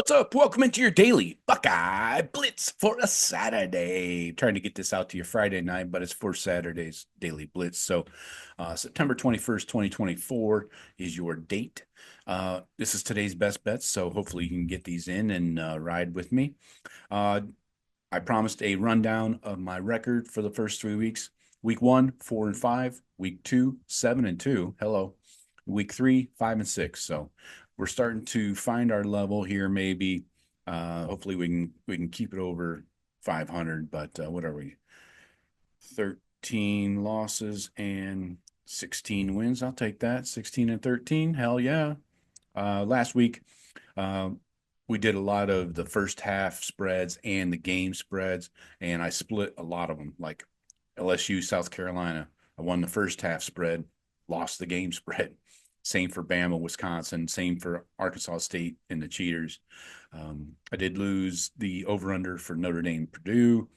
What's up? Welcome into your daily Buckeye Blitz for a Saturday. Trying to get this out to you Friday night, but it's for Saturday's daily Blitz. So, September 21st, 2024 is your date. This is today's best bets, so hopefully you can get these in and ride with me. Uh, I promised a rundown of my record for the first 3 weeks. Week 1, 4-5. Week 2, 7-2. Hello. Week 3, 5-6. So we're starting to find our level here. Maybe, hopefully we can keep it over 500. But what are we? 13 losses and 16 wins. I'll take that. 16-13. Hell yeah. Last week, uh, we did a lot of the first half spreads and the game spreads, and I split a lot of them. Like LSU, South Carolina, I won the first half spread, lost the game spread. Same for Bama, Wisconsin. Same for Arkansas State and the Cheaters. I did lose the over/under for Notre Dame, Purdue,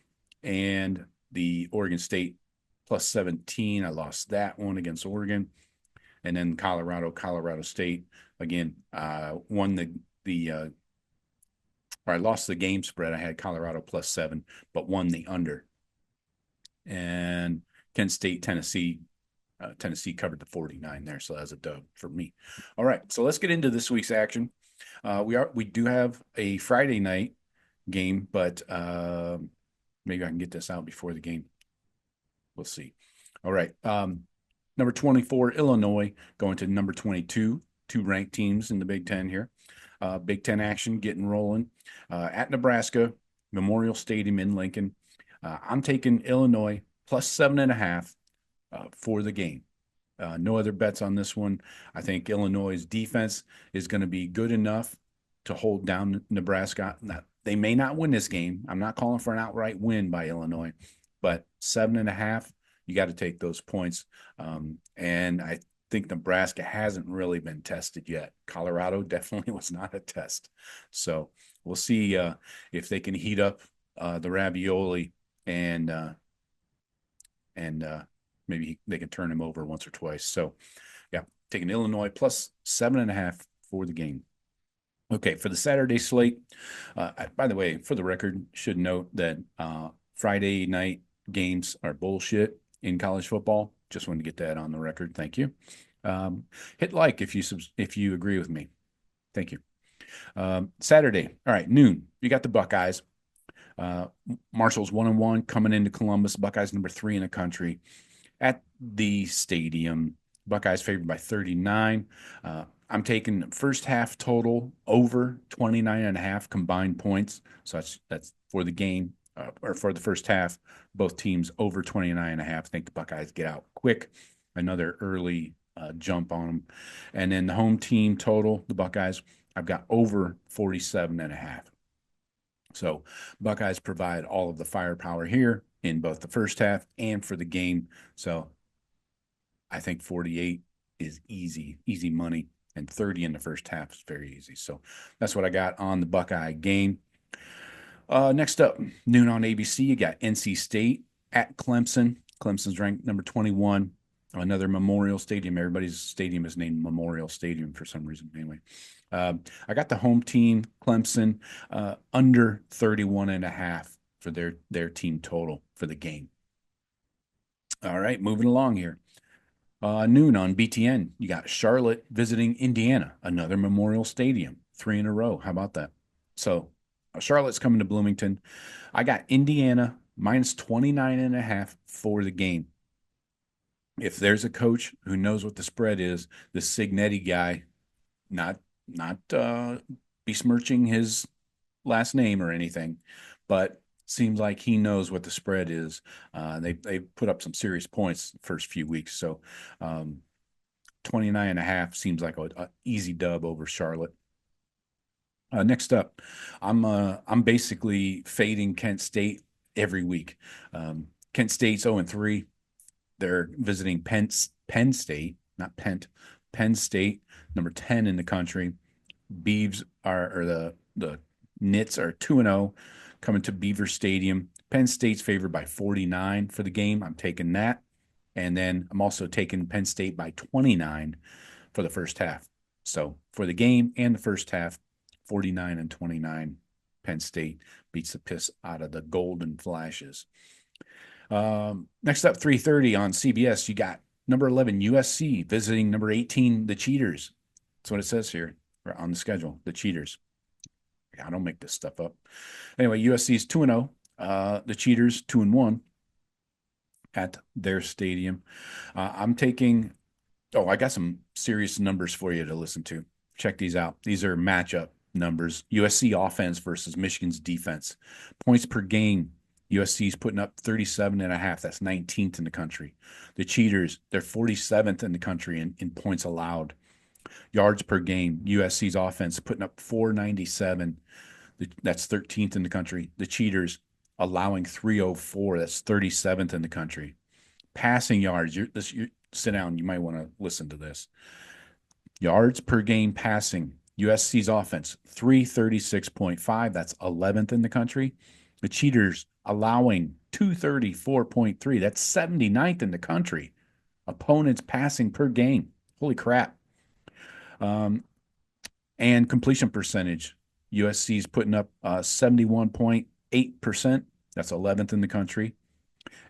and the Oregon State plus 17. I lost that one against Oregon, and then Colorado State again. Won or I lost the game spread. I had Colorado plus 7, but won the under. And Kent State, Tennessee. Tennessee covered the 49 there, so that's a dub for me. All right, so let's get into this week's action. We do have a Friday night game, but maybe I can get this out before the game. We'll see. All right, number 24 Illinois going to number 22, two ranked teams in the Big Ten here. Big Ten action getting rolling at Nebraska Memorial Stadium in Lincoln. I'm taking Illinois plus 7.5 for the game. No other bets on this one. I think Illinois' defense is going to be good enough to hold down Nebraska. Now, they may not win this game. I'm not calling for an outright win by Illinois, but 7.5, you got to take those points. And I think Nebraska hasn't really been tested yet. Colorado definitely was not a test. So we'll see if they can heat up the ravioli and maybe they can turn him over once or twice. So, yeah, taking Illinois plus 7.5 for the game. Okay, for the Saturday slate, by the way, for the record, should note that Friday night games are bullshit in college football. Just wanted to get that on the record. Thank you. Hit like if you agree with me. Thank you. Saturday, all right, noon. You got the Buckeyes. Marshall's 1-1 coming into Columbus. Buckeyes number 3 in the country at the stadium. Buckeyes favored by 39. I'm taking first half total over 29.5 combined points. So that's for the game or for the first half. Both teams over 29.5. I think the Buckeyes get out quick. Another early jump on them. And then the home team total, the Buckeyes, I've got over 47.5. So Buckeyes provide all of the firepower here in both the first half and for the game. So I think 48 is easy money, and 30 in the first half is very easy. So that's what I got on the Buckeye game. Next up, noon on ABC, you got NC State at Clemson. Clemson's ranked number 21. Another Memorial Stadium. Everybody's stadium is named Memorial Stadium for some reason. Anyway, I got the home team, Clemson, under 31.5 for their team total for the game. All right, moving along here. Noon on BTN, you got Charlotte visiting Indiana, another Memorial Stadium, 3 in a row. How about that? So Charlotte's coming to Bloomington. I got Indiana minus 29.5 for the game. If there's a coach who knows what the spread is, the Signetti guy, not besmirching his last name or anything, but seems like he knows what the spread is. They put up some serious points the first few weeks. So 29.5 seems like a easy dub over Charlotte. Next up, I'm basically fading Kent State every week. Kent State's 0-3. They're visiting Penn State, not Penn State, number 10 in the country. Beavs or the Knits are 2-0 coming to Beaver Stadium. Penn State's favored by 49 for the game. I'm taking that. And then I'm also taking Penn State by 29 for the first half. So for the game and the first half, 49-29. Penn State beats the piss out of the Golden Flashes. Next up, 3:30 on CBS, you got number 11 USC visiting number 18, the Cheaters. That's what it says here on the schedule, the Cheaters. I don't make this stuff up. Anyway, USC is 2-0. The Cheaters 2-1 at their stadium. I'm taking. Oh, I got some serious numbers for you to listen to. Check these out. These are matchup numbers. USC offense versus Michigan's defense. Points per game. USC's putting up 37.5. That's 19th in the country. The Cheaters, they're 47th in the country in points allowed. Yards per game. USC's offense putting up 497. That's 13th in the country. The Cheaters allowing 304. That's 37th in the country. Passing yards. Sit down. You might want to listen to this. Yards per game passing. USC's offense, 336.5. That's 11th in the country. The Cheaters allowing 234.3. That's 79th in the country. Opponents passing per game. Holy crap. And completion percentage. USC's putting up 71.8%. That's 11th in the country.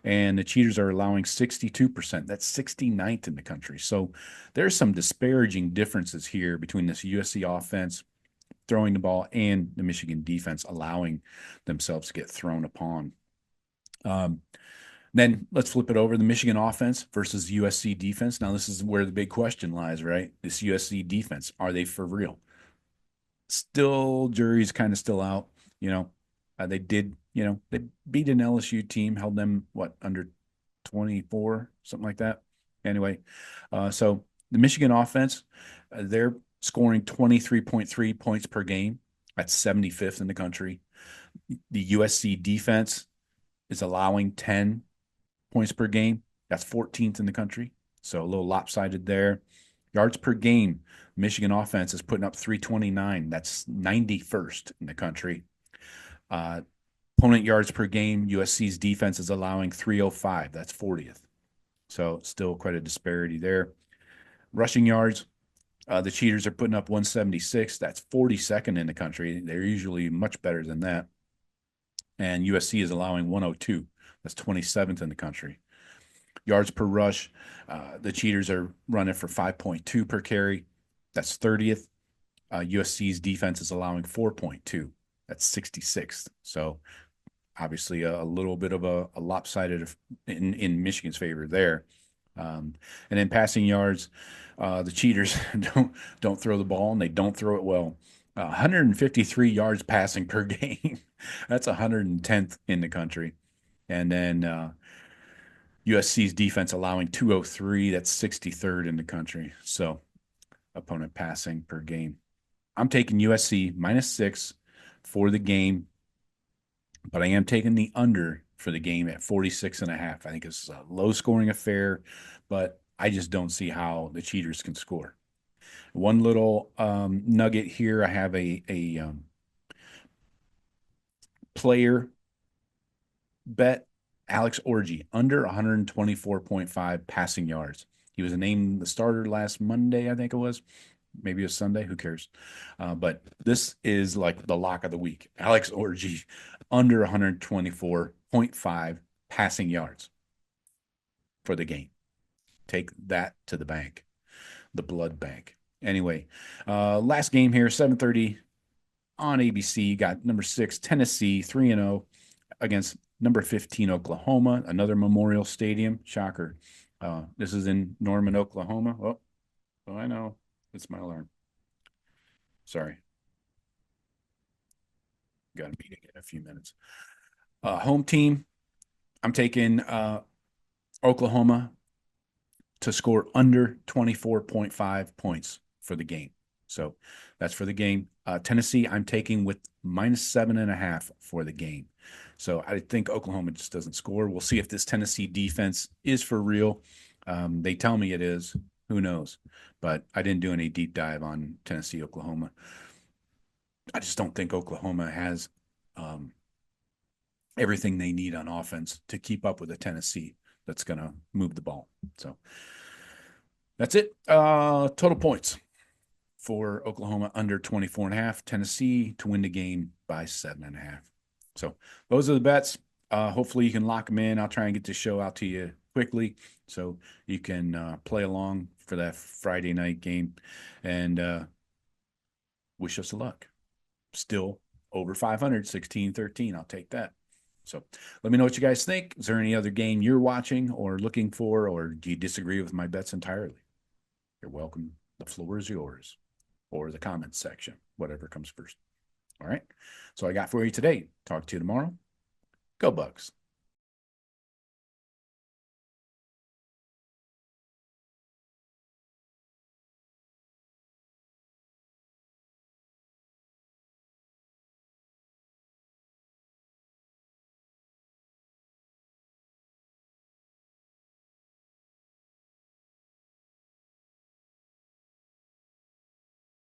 And the Cheaters are allowing 62%. That's 69th in the country. So there's some disparaging differences here between this USC offense throwing the ball and the Michigan defense allowing themselves to get thrown upon. Then let's flip it over. The Michigan offense versus USC defense. Now, this is where the big question lies, right? This USC defense, are they for real? Still, jury's kind of still out. They did, they beat an LSU team, held them, under 24, something like that. Anyway, so the Michigan offense, they're scoring 23.3 points per game. That's 75th in the country. The USC defense is allowing 10 points per game. That's 14th in the country. So a little lopsided there. Yards per game, Michigan offense is putting up 329. That's 91st in the country. Opponent yards per game, USC's defense is allowing 305. That's 40th. So still quite a disparity there. Rushing yards, the Cheaters are putting up 176. That's 42nd in the country. They're usually much better than that. And USC is allowing 102. That's 27th in the country. Yards per rush, the Cheaters are running for 5.2 per carry. That's 30th. USC's defense is allowing 4.2. That's 66th. So obviously a little bit of a lopsided in Michigan's favor there. And then passing yards, the Cheaters don't throw the ball, and they don't throw it well. 153 yards passing per game. That's 110th in the country. And then USC's defense allowing 203. That's 63rd in the country. So opponent passing per game. I'm taking USC -6 for the game, but I am taking the under for the game at 46.5. I think it's a low-scoring affair, but I just don't see how the Cheaters can score. One little nugget here. I have a player bet, Alex Orji, under 124.5 passing yards. He was named the starter last Monday, I think it was. Maybe a Sunday, who cares? But this is like the lock of the week. Alex Orji, under 124.5 passing yards for the game. Take that to the bank, the blood bank. Anyway, last game here, 7:30 on ABC. You got number 6, Tennessee, 3-0 against number 15, Oklahoma, another Memorial Stadium. Shocker. This is in Norman, Oklahoma. Oh, I know. It's my alarm. Sorry. Got a meeting in a few minutes. Home team, I'm taking Oklahoma to score under 24.5 points for the game. So that's for the game. Tennessee, I'm taking with -7.5 for the game. So I think Oklahoma just doesn't score. We'll see if this Tennessee defense is for real. They tell me it is. Who knows? But I didn't do any deep dive on Tennessee, Oklahoma. I just don't think Oklahoma has everything they need on offense to keep up with a Tennessee that's going to move the ball. So that's it. Total points. for Oklahoma under 24.5, Tennessee to win the game by 7.5. So those are the bets. Hopefully you can lock them in. I'll try and get this show out to you quickly so you can play along for that Friday night game, and wish us luck. Still over 500, 16-13. I'll take that. So let me know what you guys think. Is there any other game you're watching or looking for, or do you disagree with my bets entirely? You're welcome. The floor is yours, or the comments section, whatever comes first. All right. So I got for you today. Talk to you tomorrow. Go Bucks.